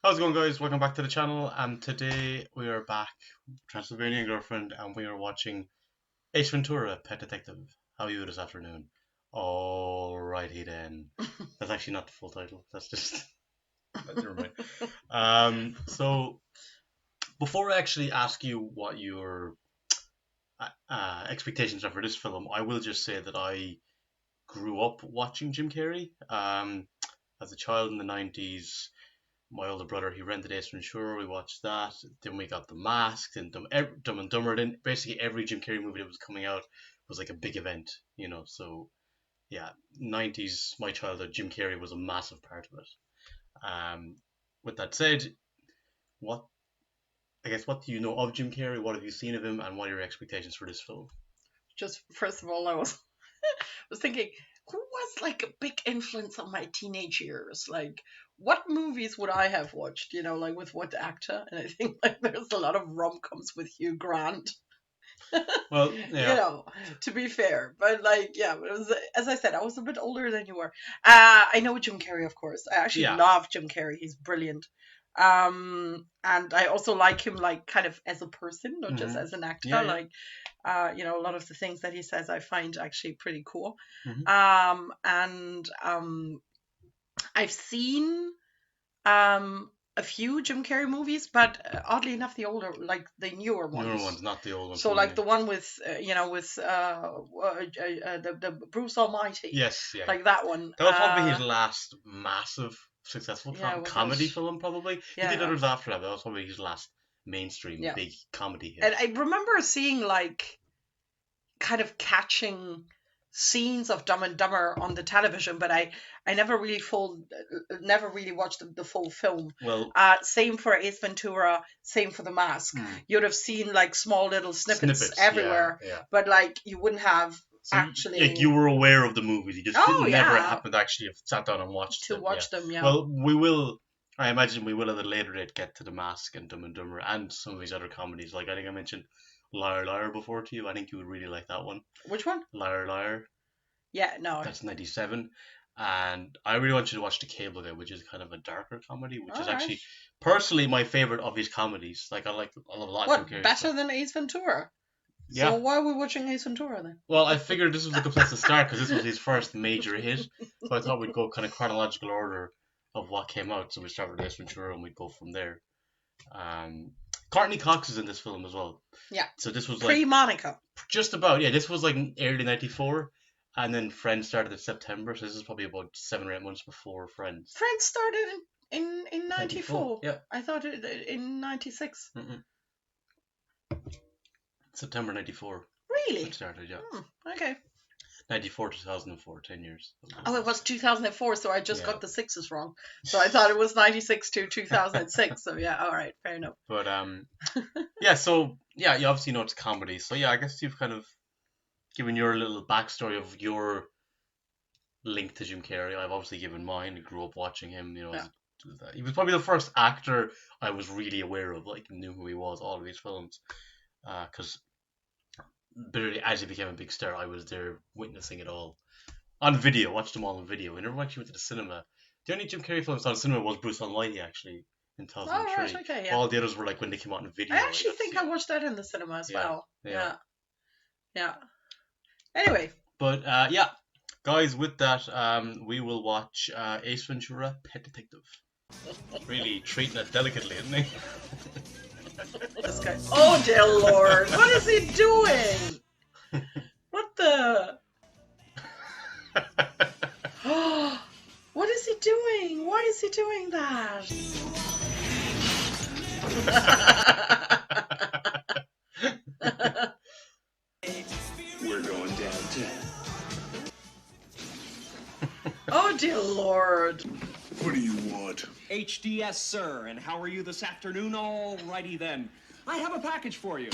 How's it going, guys? Welcome back to the channel, and today we are back, Transylvanian girlfriend, and we are watching Ace Ventura Pet Detective. How are you this afternoon? Alrighty then. That's actually not the full title. That's just never mind. So before I actually ask you what your expectations are for this film, I will just say that I grew up watching Jim Carrey. As a child in the 90s. My older brother, he rented Ace Ventura. We watched that. Then we got The Mask and Dumb and Dumber. Then basically every Jim Carrey movie that was coming out was like a big event, you know. So yeah, 90s, my childhood, Jim Carrey was a massive part of it. With that said, what what do you know of Jim Carrey? What have you seen of him, and what are your expectations for this film? Just first of all, I was was thinking, who was like a big influence on my teenage years? Like, what movies would I have watched? You know, like with what actor? And I think like there's a lot of rom-coms with Hugh Grant. Well, yeah. You know, to be fair, but like, yeah, it was, as I said, I was a bit older than you were. I know Jim Carrey, of course. I actually love Jim Carrey. He's brilliant. And I also like him, like, kind of as a person, not just as an actor. Like, you know, a lot of the things that he says I find actually pretty cool. I've seen a few Jim Carrey movies, but oddly enough, the older, like the newer ones. Newer ones, not the old ones. So, like the one with, the Bruce Almighty. Yes, yeah. Like that one. That was probably his last massive successful comedy it? film, probably. He did others after that, but that was probably his last mainstream big comedy hit. And I remember seeing, like, kind of catching scenes of Dumb and Dumber on the television, but I never really watched the full film. Well, same for Ace Ventura, same for The Mask. You'd have seen like small little snippets everywhere, but like you wouldn't have actually. Like you were aware of the movies, you just never happened to actually have sat down and watched them. Well, we will. I imagine we will at a later date get to The Mask and Dumb and Dumber and some of these other comedies. Like I think I mentioned Liar Liar before to you. I think you would really like that one. Which one? Liar Liar. Yeah, no. That's 97. And I really want you to watch The Cable Guy, which is kind of a darker comedy, which is actually personally my favorite of his comedies. Like I love a lot of Jim Carrey better stuff. than Ace Ventura? Yeah. So why are we watching Ace Ventura then? Well, I figured this was a good place to start because this was his first major hit. So I thought we'd go kind of chronological order of what came out. So we start with Ace Ventura and we'd go from there. Courtney Cox is in this film as well. Yeah. So this was pre-Monica. Just about, yeah. This was like early 94. And then Friends started in September. So this is probably about 7 or 8 months before Friends. Friends started in 94. Yeah. I thought it in 96. September 94. Really? It started, yeah. Okay. 94 to 2004, 10 years. Oh, it was 2004, so I just got the sixes wrong. So I thought it was 96 to 2006. So yeah, all right, fair enough. But yeah, so yeah, you obviously know it's comedy. So yeah, I guess you've kind of given your little backstory of your link to Jim Carrey. I've obviously given mine. I grew up watching him. You know, he was probably the first actor I was really aware of. Like knew who he was, all of his films, because. But as he became a big star, I was there witnessing it all on video. Watched them all on video. We never actually went to the cinema. The only Jim Carrey films on cinema was Bruce Almighty actually in 2003. Oh, right, okay, yeah. All the others were like when they came out in video. I actually think I watched that in the cinema as well. Yeah. Anyway. But yeah, guys, with that, we will watch Ace Ventura Pet Detective. Really treating it delicately, isn't he? This guy. Oh dear Lord! What is he doing? What the? What is he doing? Why is he doing that? We're going downtown. Oh dear Lord! What do you want? HDS, sir. And how are you this afternoon? Alrighty then. I have a package for you.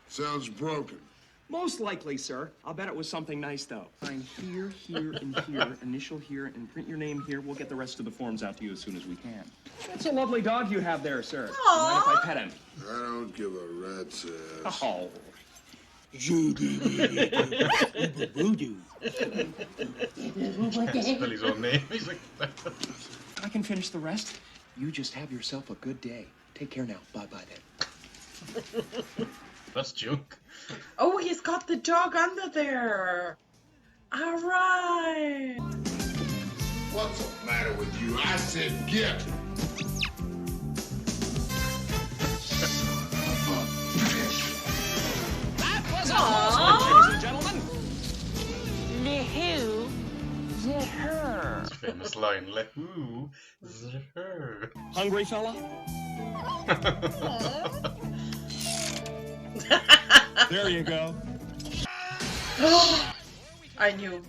Sounds broken. Most likely, sir. I'll bet it was something nice, though. Sign here, here, and here. Initial here, and print your name here. We'll get the rest of the forms out to you as soon as we can. That's a lovely dog you have there, sir. Mind if I pet him? I don't give a rat's ass. Oh. Spell his own name. He's like... I can finish the rest. You just have yourself a good day. Take care now. Bye-bye then. That's junk. Oh, he's got the dog under there. All right. What's the matter with you? I said get. That was a Aww. close one, ladies and gentlemen. Le who, the her. It's a famous line. Le who, the her. Hungry fella? There you go. I knew.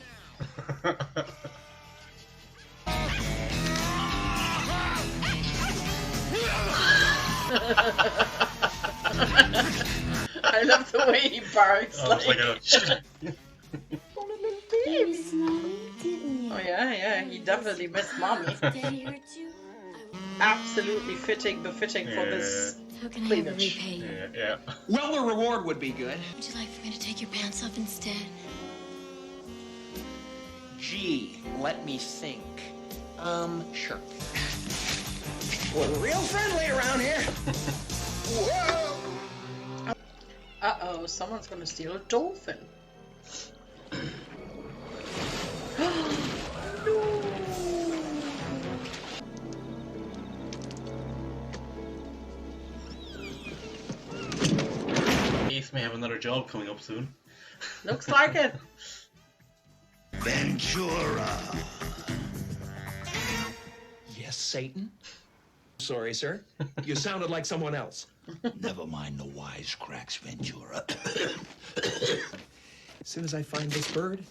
I love the way he barks. I was like Oh yeah, he definitely missed mommy. Absolutely befitting for this How can I ever cleavage. repay you? yeah. Well, the reward would be good. Would you like for me to take your pants off instead? Gee, let me think. Sure. We're real friendly around here. Whoa! Uh-oh, someone's gonna steal a dolphin. No. Ace may have another job coming up soon. Looks like it. Ventura. Yes, Satan? Sorry, sir. You sounded like someone else. Never mind the wisecracks, Ventura. As soon as I find this bird,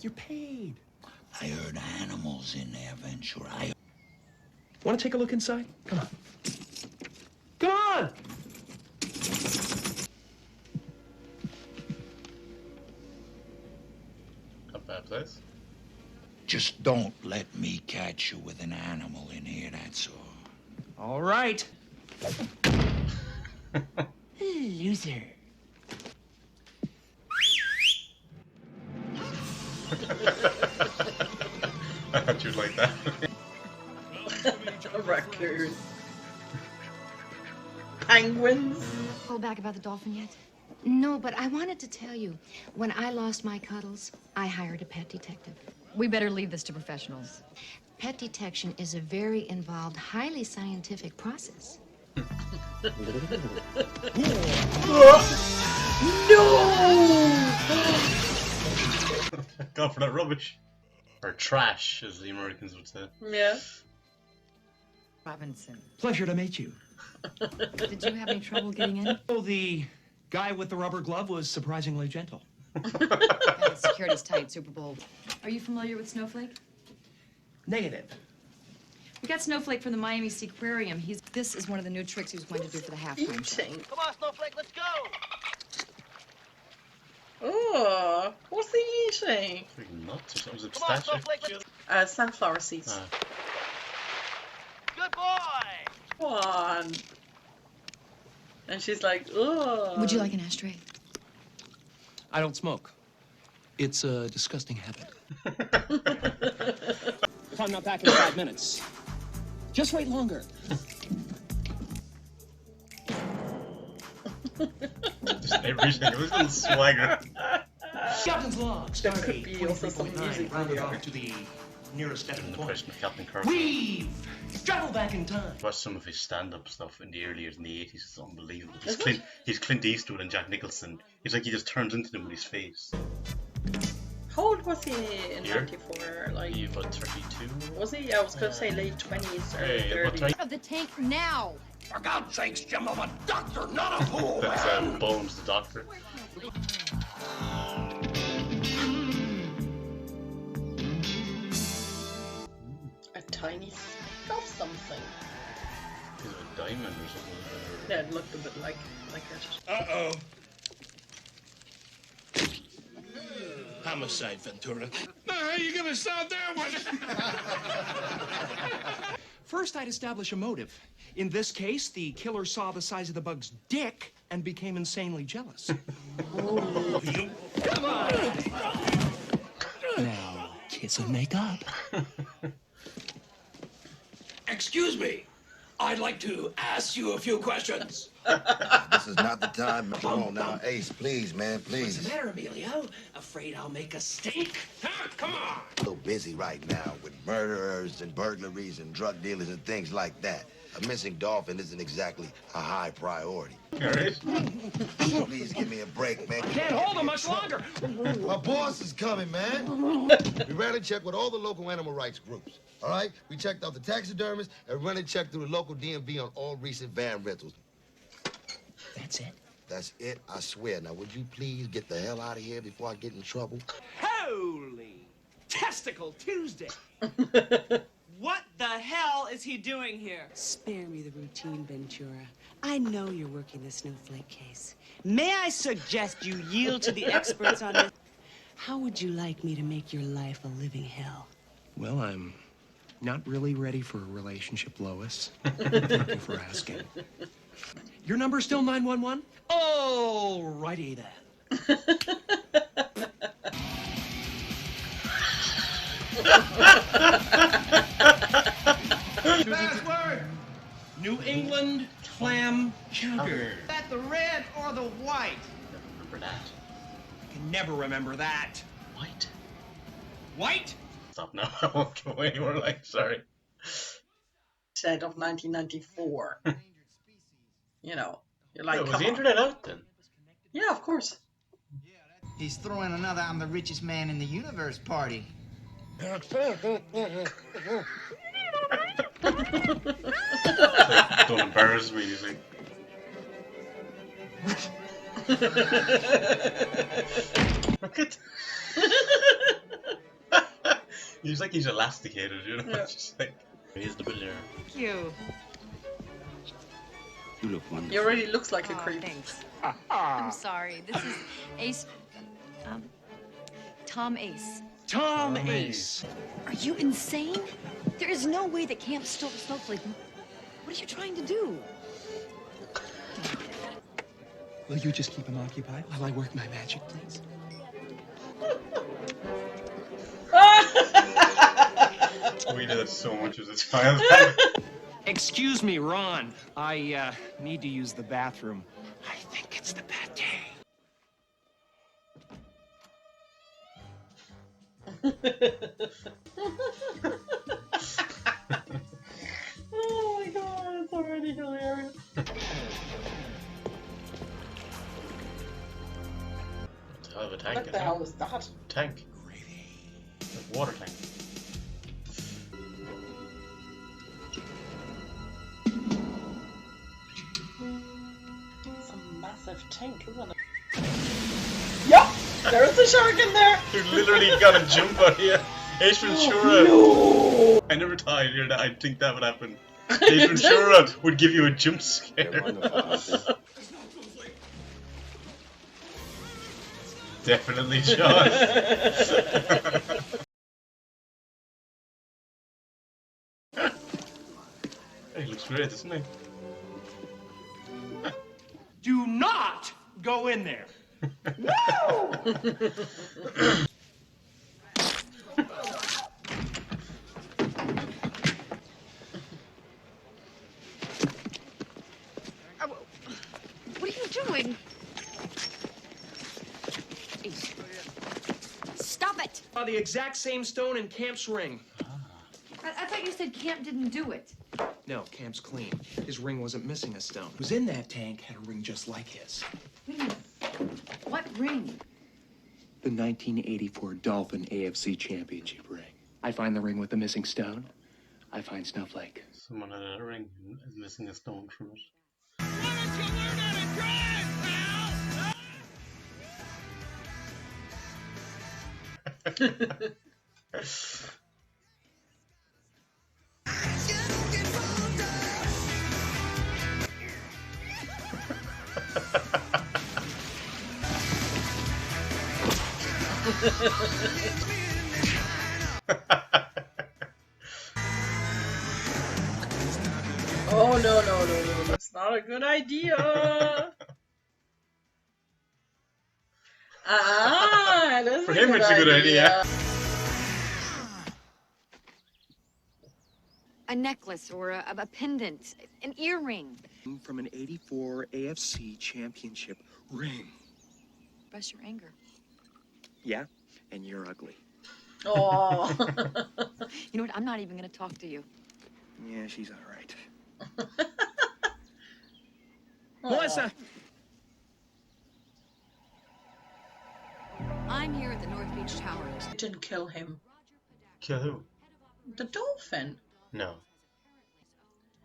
you're paid. I heard animals in there, Ventura. Want to take a look inside? Come on. Come on! Not a bad place. Just don't let me catch you with an animal in here, that's all. All right. Loser. I thought you'd like that. A raccoon. Penguins. Call back about the dolphin yet? No, but I wanted to tell you, when I lost my cuddles, I hired a pet detective. We better leave this to professionals. Pet detection is a very involved, highly scientific process. Go for that rubbish. Or trash, as the Americans would say. Yeah. Robinson, Pleasure to meet you. did you have any trouble getting in? Oh, the guy with the rubber glove was surprisingly gentle. Security's tight, Super Bowl. Are you familiar with Snowflake? Negative. We got Snowflake from the Miami Seaquarium. This is one of the new tricks he was going to do for the halftime show. Eating. Come on, Snowflake, let's go. Oh, what's he eating? Freaking nuts or something. Was it Come on, pistachio? Snowflake, let's Sunflower seeds. Good boy. Come on. And she's like, oh. Would you like an ashtray? I don't smoke. It's a disgusting habit. If I'm not back in 5 minutes, just wait longer. Just everything. It was a little swagger. Captain's log. There could be also some music video. To the nearest The decimal point. question of Captain Kirk. We've traveled back in time. Watched some of his stand-up stuff in the early years in the 80s. It's unbelievable. Is it? He's Clint Eastwood and Jack Nicholson. He's like he just turns into them with his face. How old was he in Here? 94? Like, He's about 32. was he? I was gonna say late 20s or Hey, about 30s. 20. Out of the tank now! For God's sakes, Jim, I'm a doctor, not a fool. That's Bones the Doctor. A tiny speck of something. Is it a diamond or something? Yeah, it looked a bit like it. Uh-oh. Homicide, Ventura. How you gonna solve that one? First, I'd establish a motive. In this case, the killer saw the size of the bug's dick and became insanely jealous. Come on! Now, kiss and make up. Excuse me. I'd like to ask you a few questions. This is not the time. Come on now, Ace, please, man, please. What's the matter, Emilio? Afraid I'll make a stink? Huh? Come on. I'm so busy right now with murderers and burglaries and drug dealers and things like that. A missing dolphin isn't exactly a high priority. Please give me a break, man. Can't hold him much longer. My boss is coming, man. We ran a check with all the local animal rights groups. All right? We checked out the taxidermists and run a check through the local DMV on all recent van rentals. That's it? That's it, I swear. Now, would you please get the hell out of here before I get in trouble? Holy Testicle Tuesday. What the hell is he doing here? Spare me the routine, Ventura. I know you're working the snowflake case. May I suggest you yield to the experts on this? How would you like me to make your life a living hell? Well, I'm not really ready for a relationship, Lois. Thank you for asking. Your number's still 911? Oh, righty then. Password! New England clam chowder. Is that the red or the white? Remember that. I can never remember that. White? White? Stop now. I won't go anywhere. Like, sorry. Said of 1994. You know, you're like, Was come the on. internet out then? Yeah, of course. He's throwing another I'm the richest man in the universe party. Don't embarrass me, you think. Look at. He's like he's elasticated, you know? Yeah. It's just like. He's the billionaire. Thank you. You look wonderful. He already looks like a Oh, creep. thanks. I'm sorry. This is Ace. Tom Ace. Tom Ace. Are you insane? There is no way that Camp stole the snowflake. What are you trying to do? Will you just keep him occupied while I work my magic, please? We did that so much as a child. Excuse me, Ron. I need to use the bathroom. I think it's the pate. Oh my god, it's already hilarious. Hell of a tank. What the hell is that? Tank. Like water tank. It's a massive tank, isn't it? Yep! There's the shark in there! You literally got a jump out here. Ace Ventura. No! I never thought I'd think that would happen. Ace Ventura would give you a jump scare. Definitely, John. He looks great, doesn't he? Do not go in there. What are you doing? Ace. Stop it! The exact same stone in Camp's ring. I thought you said Camp didn't do it. No, Camp's clean. His ring wasn't missing a stone. Who's in that tank had a ring just like his. What ring? The 1984 Dolphin AFC Championship ring. I find the ring with the missing stone. I find Snowflake. Someone had a ring and is missing a stone from it. Oh no, that's not a good idea. That's For him, it's a good idea. A necklace or a pendant, an earring. From an '84 AFC championship ring. Express your anger. Yeah, and you're ugly. Oh. You know what? I'm not even going to talk to you. Yeah, she's all right. Melissa! I'm here at the North Beach Towers. Didn't kill him. Kill who? The dolphin. No.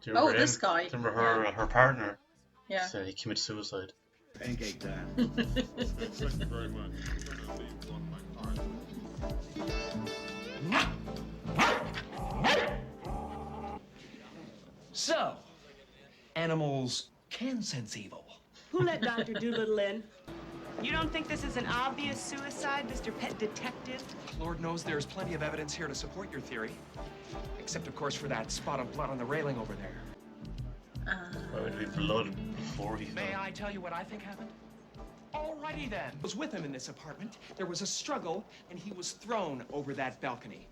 Do you Oh, remember this him? guy. Do you remember her partner? Yeah. So he committed suicide. Pancake that. Thank you very much. So, animals can sense evil. Who let Dr. Doolittle in? You don't think this is an obvious suicide, Mr. Pet Detective? Lord knows there's plenty of evidence here to support your theory. Except, of course, for that spot of blood on the railing over there. Why would it be blood before he May fell? I tell you what I think happened? Alrighty then. I was with him in this apartment. There was a struggle, and he was thrown over that balcony.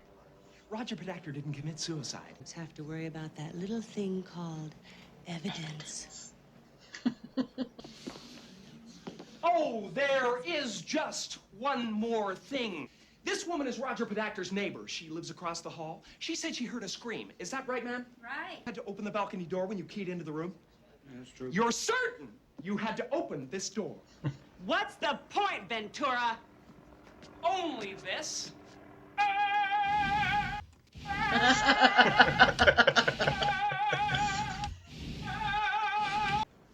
Roger Predactor didn't commit suicide. Just have to worry about that little thing called evidence. Oh, there is just one more thing. This woman is Roger Predactor's neighbor. She lives across the hall. She said she heard a scream. Is that right, ma'am? Right. Had to open the balcony door when you keyed into the room? That's true. You're certain you had to open this door? What's the point, Ventura? Only this.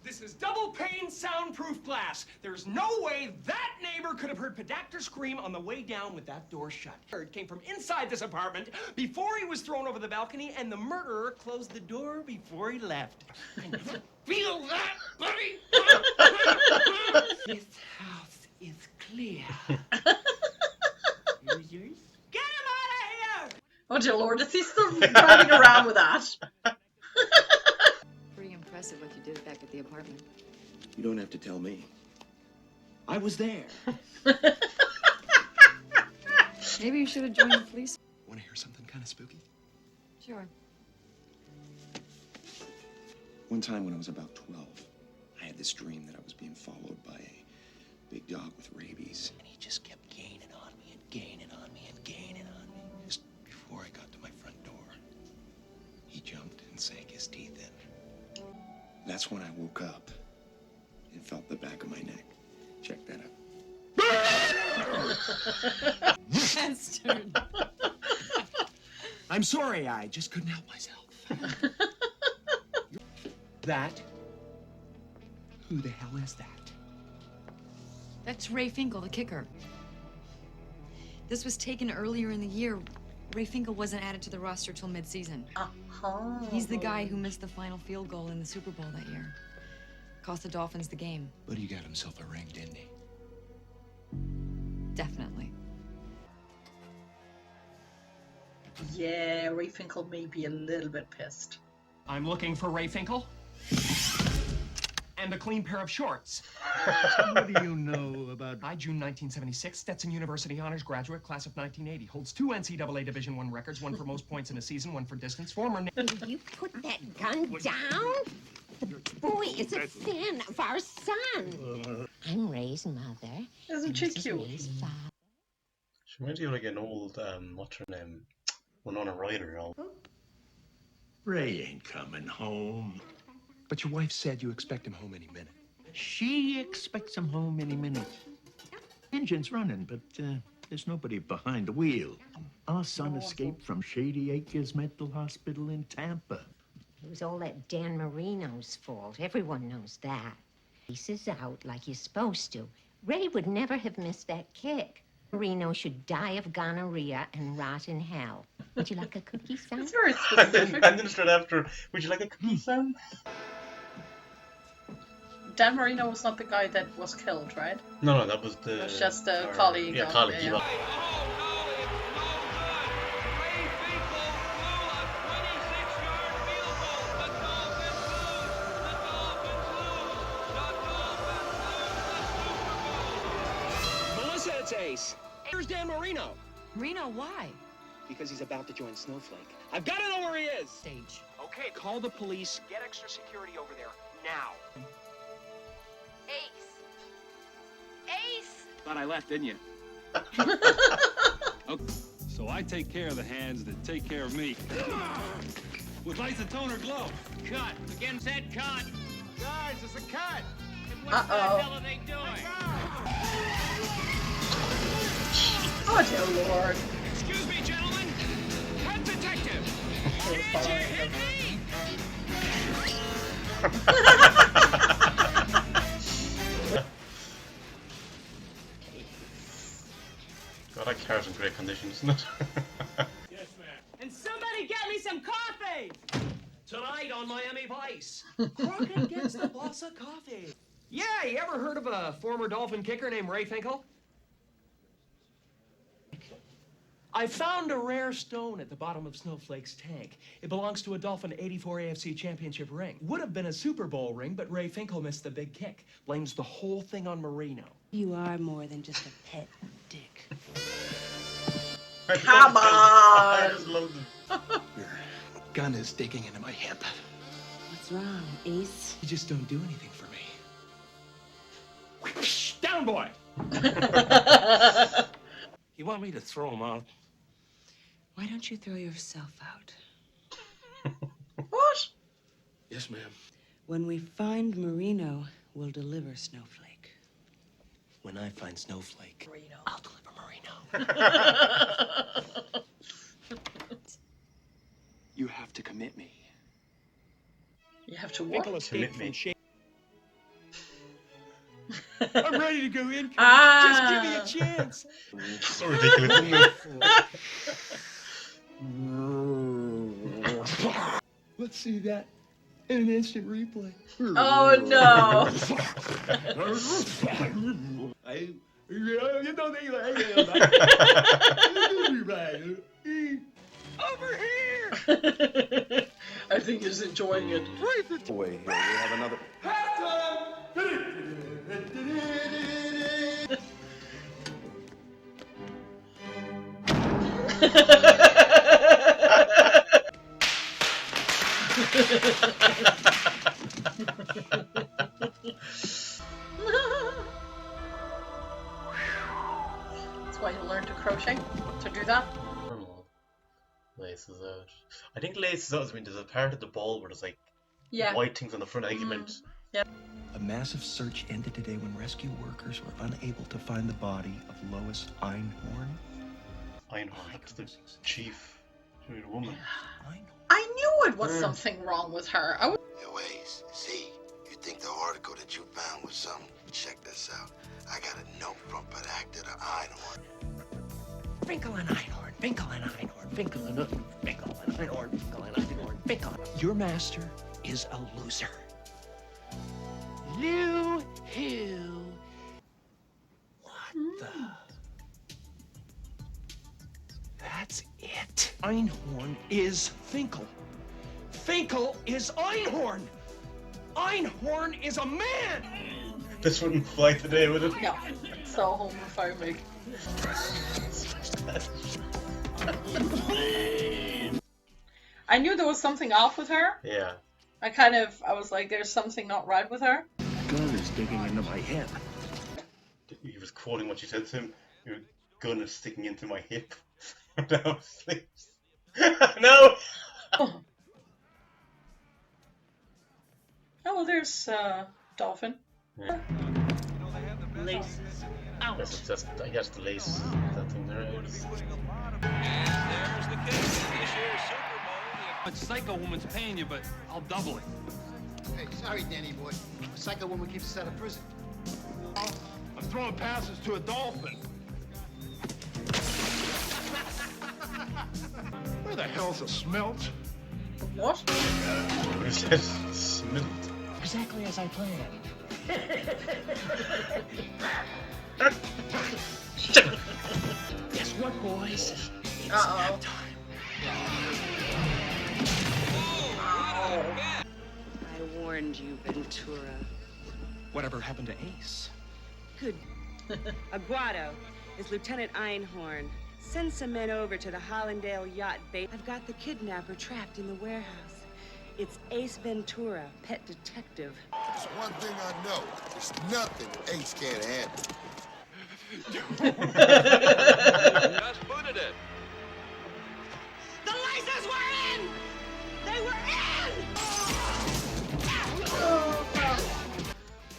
This is double pane soundproof glass. There's no way that neighbor could have heard Predactor scream on the way down with that door shut. It came from inside this apartment before he was thrown over the balcony, and the murderer closed the door before he left. Feel that, buddy? This house is clear. Users? Get him out of here! Oh dear Lord, is he still driving around with that? Pretty impressive what you did back at the apartment. You don't have to tell me. I was there. Maybe you should have joined the police. Want to hear something kind of spooky? Sure. One time when I was about 12, I had this dream that I was being followed by a big dog with rabies. And he just kept gaining on me and gaining on me and gaining on me. Just before I got to my front door, he jumped and sank his teeth in. That's when I woke up and felt the back of my neck. Check that out. Bastard. I'm sorry, I just couldn't help myself. That? Who the hell is that? That's Ray Finkel, the kicker. This was taken earlier in the year. Ray Finkel wasn't added to the roster till mid-season. He's the guy who missed the final field goal in the Super Bowl that year. Cost the Dolphins the game. But he got himself a ring, didn't he? Definitely. Yeah, Ray Finkel may be a little bit pissed. I'm looking for Ray Finkel. And a clean pair of shorts. What do you know about... I, June 1976, Stetson University honors graduate, class of 1980. Holds 2 NCAA Division I records, one for most points in a season, one for distance. Former... Will you put that gun down? The boy is a fan of our son. I'm Ray's mother. Isn't she cute? Ray's father. She reminds you of like an old, what's her name? Winona Ryder. Ray ain't coming home. But your wife said you expect him home any minute. She expects him home any minute. Engine's running, but there's nobody behind the wheel. Our son escaped from Shady Acres Mental Hospital in Tampa. It was all that Dan Marino's fault. Everyone knows that. Ace is out like he's supposed to. Ray would never have missed that kick. Marino should die of gonorrhea and rot in hell. Would you like a cookie, son? It's very And specific. then straight after, would you like a cookie, son? Dan Marino was not the guy that was killed, right? No, that was the... It was just a colleague. Yeah, of- colleague. yeah. Yeah. Melissa, it's Ace. Here's Dan Marino. Marino, why? Because he's about to join Snowflake. I've got to know where he is. Stage. Okay, call the police. Get extra security over there now. Ace. Ace. Thought I left, didn't you? Okay. So I take care of the hands that take care of me. With Isotone or glove. Cut. Again said cut. Guys, it's a cut. What the hell are they doing? Oh, dear Lord. Excuse me, gentlemen. Pet detective. Did you hit me? God, that car's in great condition, isn't it? Yes, ma'am. And somebody get me some coffee! Tonight on Miami Vice, Crockett gets the boss a coffee. Yeah, you ever heard of a former Dolphin kicker named Ray Finkel? I found a rare stone at the bottom of Snowflake's tank. It belongs to a Dolphin 84 AFC Championship ring. Would have been a Super Bowl ring, but Ray Finkel missed the big kick. Blames the whole thing on Marino. You are more than just a pet dick. Come on! I just loved it. Your gun is digging into my hip. What's wrong, Ace? You just don't do anything for me. Down, boy! You want me to throw him out? Why don't you throw yourself out? What? Yes, ma'am. When we find Marino, we'll deliver Snowflake. When I find Snowflake, Marino. I'll deliver Marino. You have to commit me. You have to what? Finkel escaped Commit me. from shape. I'm ready to go in. Ah. Just give me a chance. So ridiculous, isn't it? Let's see that in an instant replay. Oh no! Over here! I think he's enjoying it. Boy, here we have another. That's why you learn to crochet, to do that. Laces out. I think laces out. I mean, there's a part of the ball where there's like Yeah. white things on the front. I think you meant. A massive search ended today when rescue workers were unable to find the body of Lois Einhorn. Einhorn, that's the chief. She's a woman. I knew it was something wrong with her. I was... Yo, Ace, see, you think the article that you found was something? Check this out. I got a note from pet actor to Einhorn. Finkel and Einhorn, Finkel and Einhorn, Finkel and Einhorn, Finkel and Einhorn, Finkel and Einhorn, Finkel. Your master is a loser. Lou Hill. What the? That's it. Einhorn is Finkel. Finkel is Einhorn. Einhorn is a man. This wouldn't fly today, would it? No, it's so homophobic. I knew there was something off with her. Yeah. I was like, there's something not right with her. Gun is digging into my hip. He was quoting what she said to him. Your gun is sticking into my hip. No, sleeps. No! Oh, well, there's Dolphin. Yeah. Laces out. That's just, I guess the lace, that thing there is. It's Psycho Woman's paying you, but I'll double it. Hey, sorry, Danny boy. A psycho woman keeps us out of prison. I'm throwing passes to a dolphin. Where the hell's a smelt? What? Who said smelt? Exactly as I planned. Guess what, boys? It's nap time. I warned you, Ventura. Whatever happened to Ace? Good. Aguado is Lieutenant Einhorn. Send some men over to the Hollandale yacht base. I've got the kidnapper trapped in the warehouse. It's Ace Ventura, Pet Detective. There's one thing I know. There's nothing Ace can't handle. Just booted it. The lasers were in! They were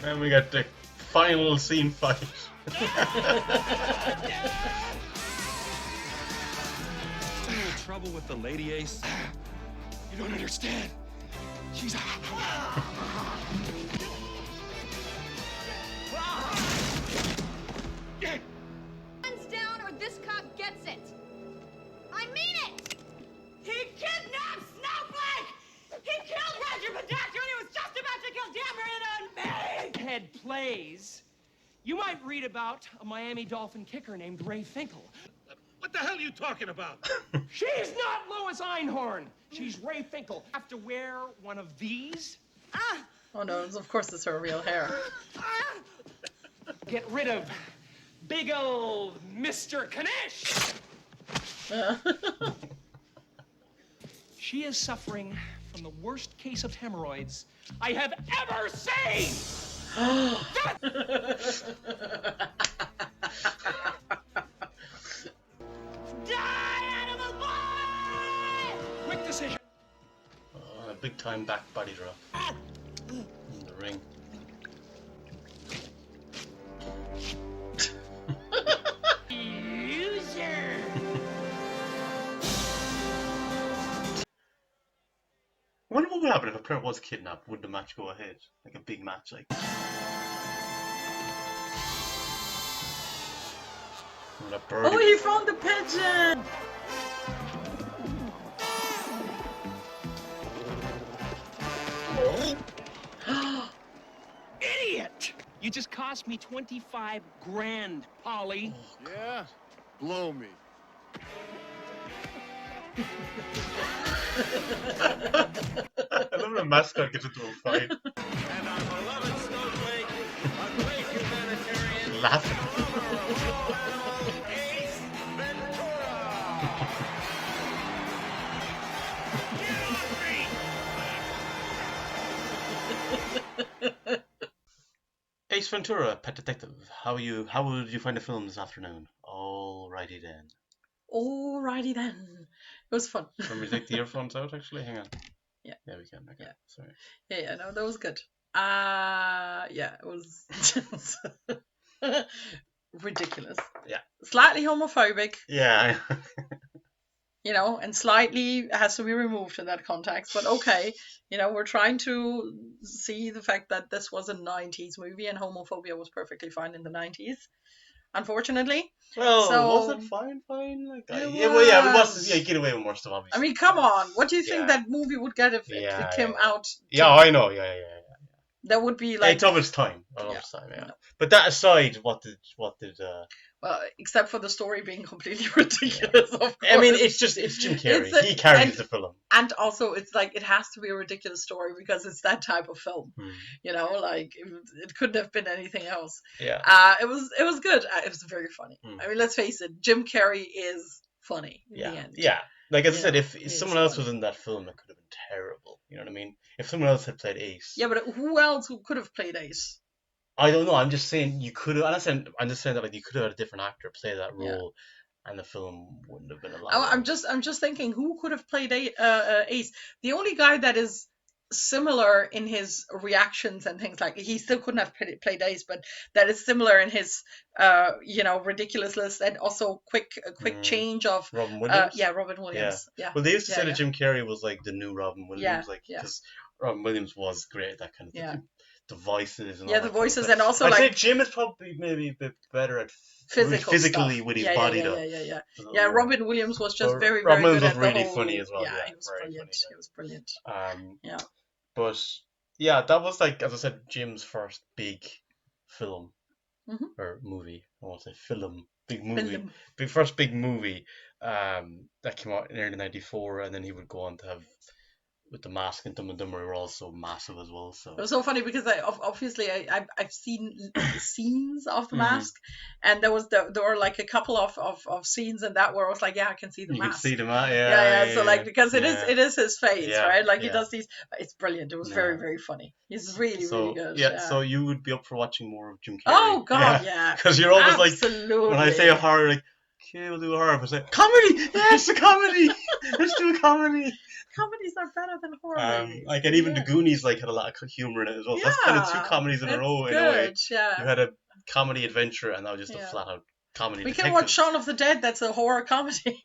in! And we got the final scene fight. Trouble with the lady, Ace? You don't understand. She's Hands down or this cop gets it. I mean it. He kidnapped Snowflake! He killed Roger Bedactor and he was just about to kill Dan Marino and me! Head plays. You might read about a Miami Dolphin kicker named Ray Finkel. What the hell are you talking about? She's not Lois Einhorn. She's Ray Finkel. Have to wear one of these. Oh no, of course it's her real hair. Get rid of big old Mr. Kanish. She is suffering from the worst case of hemorrhoids I have ever seen. Quick decision. A big time back body drop. In the ring. Loser! I wonder what would happen if a player was kidnapped. Would the match go ahead? Like a big match, like. Oh, he found the pigeon! Idiot! You just cost me 25 grand, Polly. Yeah? Blow me. I love when a mascot gets into a fight. And our beloved Snowflake, a great humanitarian. Laughing. Ace Ventura! Ace Ventura, Pet Detective. How would you find the film this afternoon? Alrighty then. Alrighty then. It was fun. Can we take the earphones out actually? Hang on. Yeah. Yeah, we can. Okay. Yeah. Sorry. Yeah, no, that was good. Yeah, it was just ridiculous. Yeah. Slightly homophobic. Yeah. You know, and slightly has to be removed in that context. But okay, you know, we're trying to see the fact that this was a 90s movie and homophobia was perfectly fine in the 90s. Unfortunately. Well, so, was it fine? Like, it it was. Yeah, get away with more stuff, obviously. I mean, come on. What do you think that movie would get if it came out? Yeah, I know. Yeah. That would be like. It's of its time. Yeah. No. But that aside, what did Well, except for the story being completely ridiculous. Of course. I mean, it's Jim Carrey. He carries the film. And also, it's like it has to be a ridiculous story because it's that type of film. You know, like it couldn't have been anything else. Yeah. It was good. It was very funny. I mean, let's face it, Jim Carrey is funny in the end. Yeah. Like as I said, if someone else was in that film, it could have been terrible. You know what I mean? If someone else had played Ace. Yeah, but who else could have played Ace? I don't know. I'm just saying you could have. I'm just saying that like you could have had a different actor play that role, and the film wouldn't have been a lot. I'm just thinking who could have played Ace. The only guy that is similar in his reactions and things like he still couldn't have played Ace, but that is similar in his ridiculousness and also quick change of Robin Williams. Robin Williams. Yeah. Well, they used to say that Jim Carrey was like the new Robin Williams, Yeah. because Robin Williams was great at that kind of thing. Yeah. The voices and the voices and also I'd like say Jim is probably maybe a bit better at physically stuff. with his body though. Yeah, Robin Williams was just very Robin good Williams at was really the whole, funny as well. Yeah, he was brilliant. He was brilliant. Yeah. But yeah, that was like, as I said, Jim's first big film or movie. I won't say film, big movie. First big movie that came out in early '94, and then he would go on to have with the Mask and Dumb and Dumber were also massive as well. So it was so funny because I've seen scenes of the Mask, and there were like a couple of scenes in that where I was like, yeah, I can see the you Mask. can see them, So like because it is his face, right? Like he yeah. does these. It's brilliant. It was very, very funny. He's really good. Yeah, so you would be up for watching more of Jim Carrey? Oh God, yeah. Because you're always absolutely. Like, when I say a horror, like, okay, we'll do a horror. But I say comedy. Yes, a comedy. Let's do a comedy. Comedies are better than horror movies. Like, and even The Goonies like had a lot of humor in it as well. So that's kind of two comedies in a row in a way. Yeah. You had a comedy adventure, and that was just a flat out comedy. We detective. can watch Shaun of the Dead. That's a horror comedy.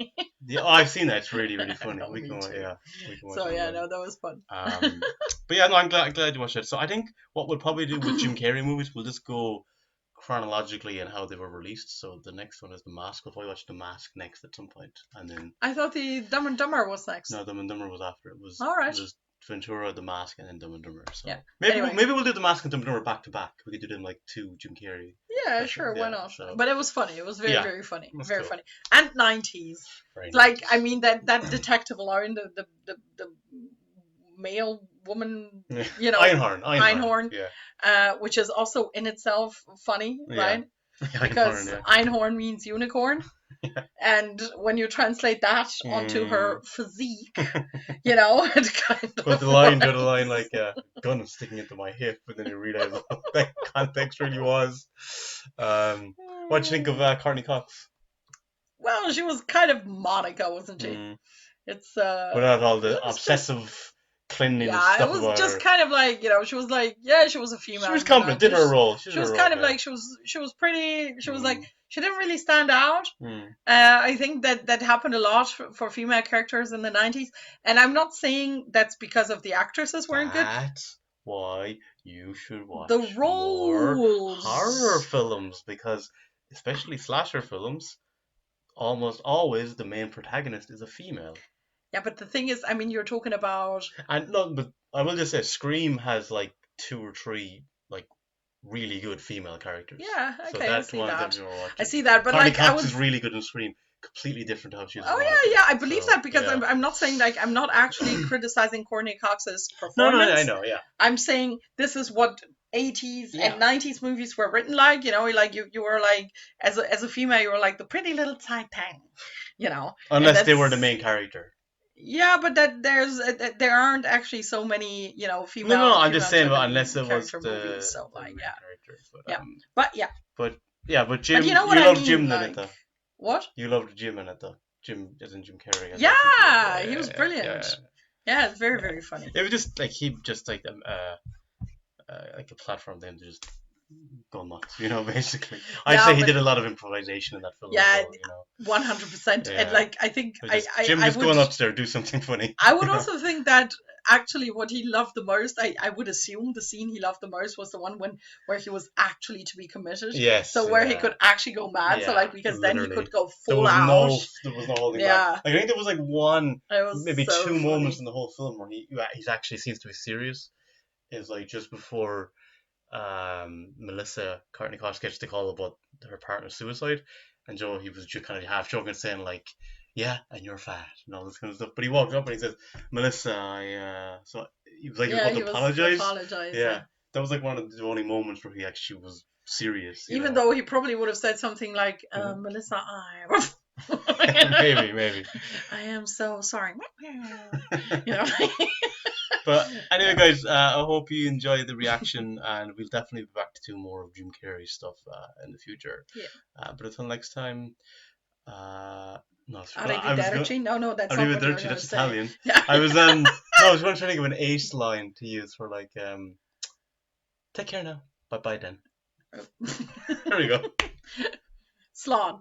I've seen that. It's really, really funny. We can watch that was fun. But yeah, no, I'm glad you watched it. So I think what we'll probably do with Jim Carrey movies, we'll just go chronologically and how they were released. So the next one is The Mask. We'll probably watch The Mask next at some point, and then I thought the Dumb and Dumber was next. No, Dumb and Dumber was after. It was all right. It was Ventura, The Mask, and then Dumb and Dumber. So yeah. Maybe we'll do The Mask and Dumb and Dumber back to back. We could do them like two Jim Carrey. Yeah, sure, why not? So. But it was funny. It was very, very funny. Very cool. funny. And 90s. Like 90s. I mean that detective line, the male woman, you know, Einhorn, which is also in itself funny, right? Because Einhorn means unicorn. And when you translate that onto her physique, you know, it kind of but the line like gun is sticking into my hip, and then you realize what that context really was. What do you think of Courtney Cox? Well, she was kind of Monica, wasn't she? It's without all the obsessive cleanliness stuff. Yeah, it was just kind of like, you know, she was like, she was a female. She was competent, did her role. She was kind of like, she was pretty. She was like, she didn't really stand out. I think that happened a lot for female characters in the 90s, and I'm not saying that's because of the actresses weren't good. That's why you should watch the roles. More horror films, because especially slasher films, almost always the main protagonist is a female. Yeah, but the thing is, I mean, you're talking about... And no, but I will just say, Scream has like 2 or 3 like really good female characters. Yeah, okay, so that's I see that, but Courtney like Cox is really good in Scream. Completely different to how she is. Oh yeah, I believe that because I'm not saying like I'm not actually criticizing Courtney Cox's performance. No, I know, yeah. I'm saying this is what 80s and 90s movies were written like, you know, like you were like as a female you were like the pretty little Tang, you know. Unless they were the main character. Yeah, but there aren't actually so many, you know, female. No, I'm just saying, but unless it was the movies, so like, character. But Jim, but you know what loved mean, Jim like, in it though. What? You loved Jim in it though. Jim, as in Jim Carrey. Yeah, he was brilliant. Yeah, it's very, very funny. It was just like like a platform for him to just go nuts, you know, basically. I'd say he did a lot of improvisation in that film. Yeah, as well, you know. 100%. And like, I think Jim just going upstairs, do something funny. I would also think that actually what he loved the most, I would assume the scene he loved the most was the one where he was actually to be committed. Yes. So where he could actually go mad. So like, because literally. Then he could go full out. There was no holding back. Like, I think there was like maybe so 2 funny. moments in the whole film where he actually seems to be serious. Is like just before Melissa Courtney Cox gets the call about her partner's suicide, and Joe, he was just kind of half joking, saying like, "Yeah, and you're fat," and all this kind of stuff. But he walked up and he says, "Melissa, so he was like, he was apologize." Yeah, that was like one of the only moments where he actually was serious. Even though he probably would have said something like, "Melissa, maybe. I am so sorry." You know. But anyway, guys, I hope you enjoyed the reaction, and we'll definitely be back to do more of Jim Carrey stuff in the future. Yeah. But until next time, no, that's Arrivederci. No, that's not what you're that's say. Italian. Yeah. I was trying to think of an Ace line to use for like, take care now. Bye, then. There we go. Slán.